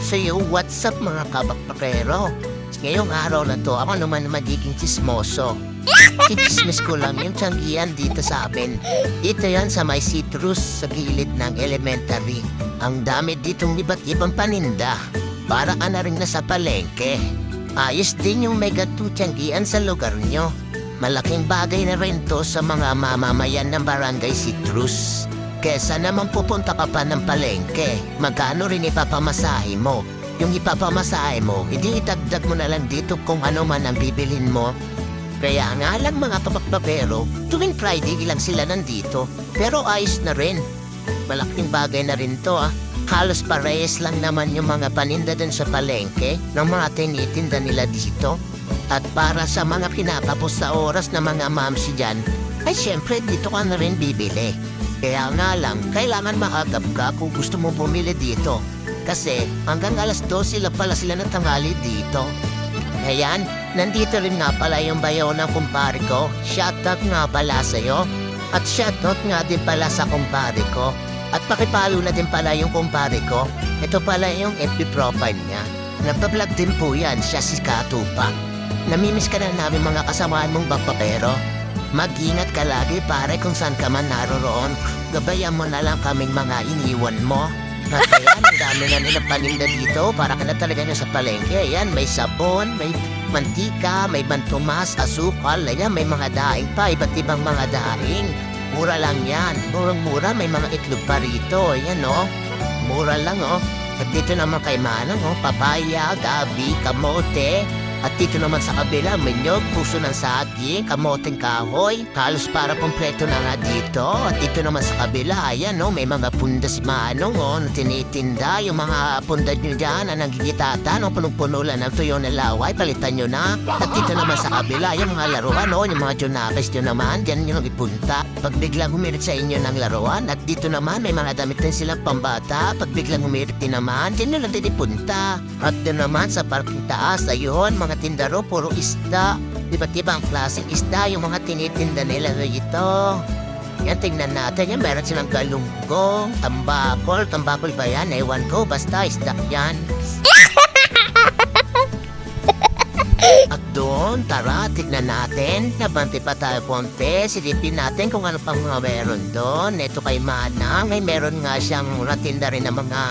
So what's up mga kabakbakero? Ngayong araw na to, ako naman magiging chismoso. Chismis ko lang yung tiyanggian dito sa amin. Dito yan sa may citrus sa gilid ng elementary. Ang dami ditong iba't ibang paninda. Para ka na rin nasa palengke. Ayos din yung mega 2 tiyanggian sa lugar nyo. Malaking bagay na rin to sa mga mamamayan ng barangay citrus. Kesa naman pupunta ka pa ng palengke, magkano rin ipapamasahe mo? Yung ipapamasahe mo, hindi itagdag mo na lang dito kung ano man ang bibilhin mo. Kaya nga lang mga kabakbakero, tuwing Friday lang sila nandito. Pero ayos na rin. Malaking bagay na rin to Halos parehas lang naman yung mga paninda din sa palengke ng mga tinitinda nila dito. At para sa mga pinapapos sa oras na mga mamsi dyan, ay syempre dito ka na rin bibili. Kaya nga lang, kailangan maagap ka kung gusto mong bumili dito. Kasi hanggang alas 12 lang pala sila ng tanghali dito. Ayan, nandito rin nga pala yung bayaw ng kumpare ko. Shoutout nga pala sa'yo. At shoutout nga din pala sa kumpare ko. At pakipalo na din pala yung kumpare ko. Ito pala yung FB profile niya. Nagpa-vlog din po yan, siya si Katupa. Namimiss ka na namin mga kasamaan mong bakbakero. Mag-ingat ka lagi pare kung saan ka man naroroon. Gabayan mo na lang kaming mga iniwan mo. At ayan, ang dami na nilang paninda dito. Para ka na talaga na sa palengke. Ayan, may sabon, may mantika, may bantumas, asukal. Ayan, may mga daing pa, iba't ibang mga daing. Mura lang yan. Murang-mura, may mga itlog pa rito. Ayan, mura lang, At dito naman kay Manang, papaya, gabi, kamote. At dito naman sa kabila, may nyog, puso ng saging, kamoteng kahoy. Halos para kompleto na nga dito. At dito naman sa kabila, ayan may mga punda si Manong na tinitinda. Yung mga punda nyo dyan na nagigitata, punong-puno lang ng tuyo na laway, palitan nyo na. At dito naman sa kabila, yung mga laruan, yung mga junakis nyo naman, dyan nyo ipunta. Pag biglang humirit sa inyo ng laruan, at dito naman may mga damit din silang pambata. Pag biglang humirit din naman, dyan nyo lang din ipunta. At doon naman sa parking taas, ayun, mga tindaro, puro isda. Iba't ibang klaseng isda yung mga tinitinda nila rito. Yan, tingnan natin yan. Meron silang galunggong, tambakol. Tambakol ba yan? Ewan ko. Basta isda yan. At doon, tara, tignan natin. Nabanti pa tayo konti. Silipin natin kung ano pang mga meron doon. Ito kay Manang, ay meron nga siyang natinda rin ng mga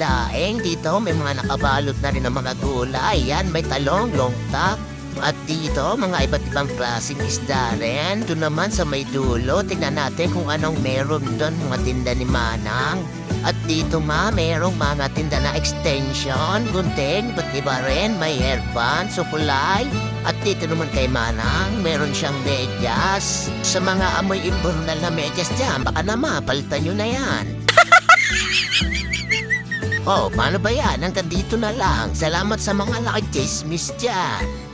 daing. Dito, may mga nakabalot na rin ng mga gulay. Yan, may talong, longtak. At dito, mga iba't ibang klaseng isda rin. Doon naman sa may dulo, tignan natin kung anong meron doon, mga tinda ni Manang. At dito merong mga tinda na extension, gunting, ba't iba rin, may hairband, sukulay. At dito naman kay Manang, meron siyang medyas. Sa mga amoy imburnal na medyas dyan, baka naman, palitan nyo na yan. Paano ba yan? Hanggang dito na lang. Salamat sa mga nakichismis dyan.